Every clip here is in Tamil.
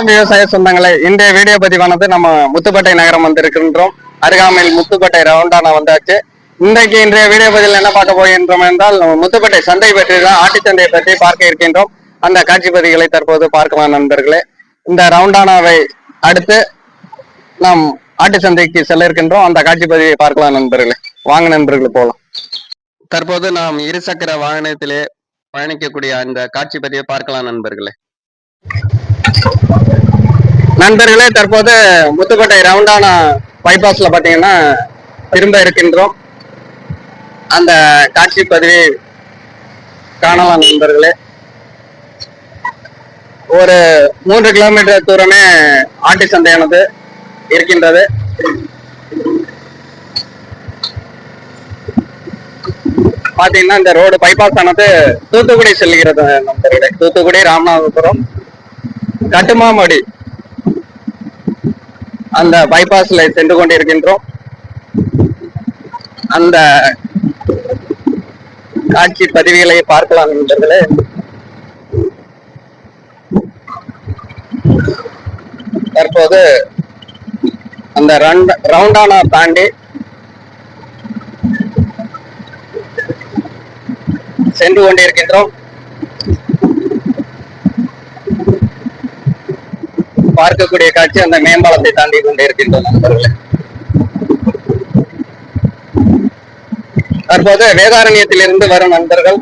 விவசாய சொந்தங்களை இன்றைய வீடியோ பதிவானது நம்ம முத்துப்பேட்டை நகரம் வந்திருக்கின்றோம். அருகாமையில் முத்துப்பேட்டை ரவுண்டானா வந்தாச்சு. இன்றைய வீடியோ பதிவில் என்ன பார்க்க போகின்றோம் என்றால் முத்துப்பேட்டை சந்தை பற்றி தான், ஆட்டுச்சந்தையை பற்றி பார்க்க இருக்கின்றோம். அந்த காட்சி பதிவுகளை தற்போது பார்க்கலாம் நண்பர்களே. இந்த ரவுண்டானாவை அடுத்து நாம் ஆட்டு சந்தைக்கு செல்ல இருக்கின்றோம். அந்த காட்சி பதிவை பார்க்கலாம் நண்பர்களே. வாங்க நண்பர்களே போகலாம். தற்போது நாம் இருசக்கர வாகனத்திலே பயணிக்கக்கூடிய அந்த காட்சி பதிவை பார்க்கலாம் நண்பர்களே. தற்போது முத்துப்பேட்டை ரவுண்டானா பைபாஸ்ல பாத்தீங்கன்னா திரும்ப இருக்கின்றோம். அந்த காட்சி பதிவை காணலாம் நண்பர்களே. ஒரு 3 கிலோமீட்டர் தூரமே ஆட்டு சந்தையானது இருக்கின்றது. பாத்தீங்கன்னா இந்த ரோடு பைபாஸ் ஆனது தூத்துக்குடி செல்கிறது நண்பர்களே. தூத்துக்குடி, ராமநாதபுரம், கட்டுமாமடி அந்த பைபாஸ்ல சென்று கொண்டிருக்கின்றோம். அந்த காட்சி பதிவுகளை பார்க்கலாம் நண்பர்களே. தற்போது அந்த ரவுண்டானா தாண்டி சென்று கொண்டிருக்கின்றோம். பார்க்கக்கூடிய காட்சி அந்த மேம்பாலத்தை தாண்டி கொண்டே இருக்கின்றோம் நண்பர்களே. தற்போது வேதாரண்யத்தில் இருந்து வரும் நண்பர்கள்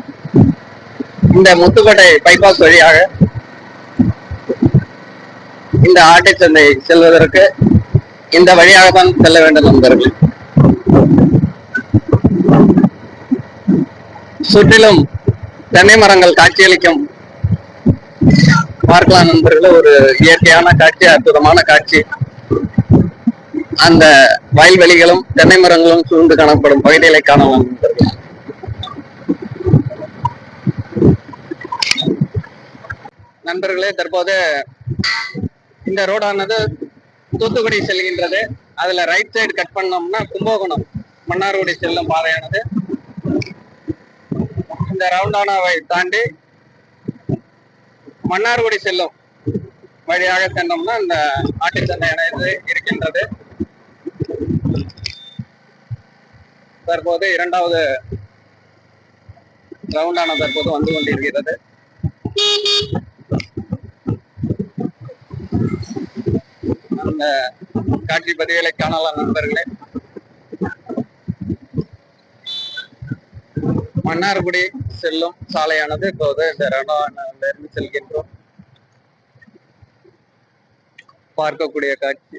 இந்த முத்துப்பேட்டை பைபாஸ் வழியாக இந்த ஆட்டுச்சந்தை செல்வதற்கு இந்த வழியாக தான் செல்ல வேண்டும் நண்பர்கள். சுற்றிலும் தென்னை மரங்கள் காட்சியளிக்கும் பார்க்கலாம் நண்பர்களே. ஒரு இயற்கையான காட்சி, அற்புதமான காட்சி. அந்த வயல்வெளிகளும் தென்னை மரங்களும் சூழ்ந்து காணப்படும் பகுதிகளை காணலாம் நண்பர்களே. நண்பர்களே, தற்போது இந்த ரோடானது தூத்துக்குடி செல்கின்றது. அதுல ரைட் சைடு கட் பண்ணோம்னா கும்பகோணம் மன்னார்குடி செல்லும் பாதையானது. இந்த ரவுண்டானாவை தாண்டி மன்னார்குடி செல்லும் வழியாக சென்றோம்னா இந்த ஆட்டுச்சந்தையானது இருக்கின்றது. தற்போது 2வது ரவுண்டானா தற்போது வந்து கொண்டிருக்கிறது. அந்த காட்சி பதிவுகளை காணலாம் நண்பர்களே. மன்னார்குடி செல்லும் சாலையானது இப்போது இந்த ரவுண்டானாவிலிருந்து செல்கின்றோம். பார்க்கக்கூடிய காட்சி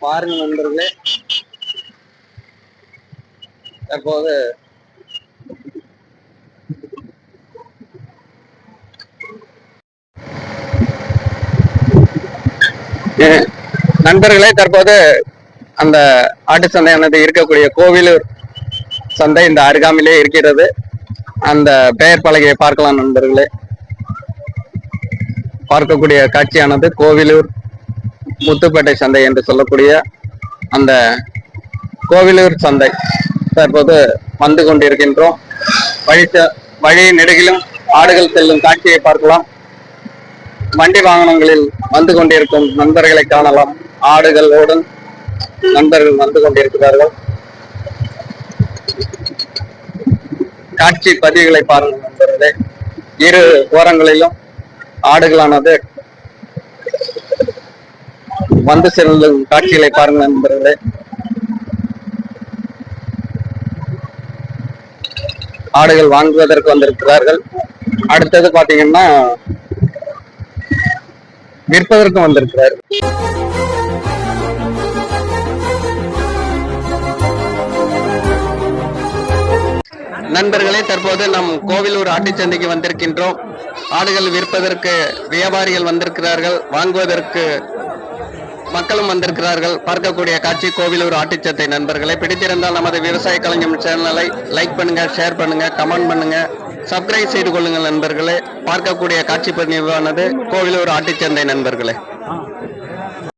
பாருங்க நண்பர்களே. தற்போது நண்பர்களே, தற்போது அந்த ஆட்டு சந்தையானது இருக்கக்கூடிய கோவிலூர் சந்தை இந்த அருகாமையிலே இருக்கிறது. அந்த பெயர் பலகையை பார்க்கலாம் நண்பர்களே. பார்க்கக்கூடிய காட்சியானது கோவிலூர் முத்துப்பேட்டை சந்தை என்று சொல்லக்கூடிய அந்த கோவிலூர் சந்தை தற்போது வந்து கொண்டிருக்கின்றோம். வழி நெடுகிலும் ஆடுகள் செல்லும் காட்சியை பார்க்கலாம். வண்டி வாகனங்களில் வந்து கொண்டிருக்கும் நண்பர்களை காணலாம். ஆடுகளோடு நண்பர்கள் வந்து கொண்டிருக்கிறார்கள். காட்சி பதிவுகளை பாருங்கள் நண்பர்களே. இரு ஓரங்களிலும் ஆடுகளானது வந்து செல்லும் காட்சிகளை பாருங்கள் நண்பர்களே. ஆடுகள் வாங்குவதற்கு வந்திருக்கிறார்கள். அடுத்தது பாத்தீங்கன்னா விற்பதற்கும் வந்திருக்கிறார்கள். நண்பர்களே, தற்போது நம் கோவிலூர் ஆட்டுச்சந்தைக்கு வந்திருக்கின்றோம். ஆடுகள் விற்பதற்கு வியாபாரிகள் வந்திருக்கிறார்கள், வாங்குவதற்கு மக்களும் வந்திருக்கிறார்கள். பார்க்கக்கூடிய காட்சி கோவிலூர் ஆட்டுச்சந்தை. நண்பர்களை பிடித்திருந்தால் நமது விவசாய கலைஞம் சேனலை லைக் பண்ணுங்க, ஷேர் பண்ணுங்க, கமெண்ட் பண்ணுங்க, சப்ஸ்கிரைப் செய்து கொள்ளுங்கள் நண்பர்களே. பார்க்கக்கூடிய காட்சி பதிவானது கோவிலூர் ஆட்டுச்சந்தை நண்பர்களே.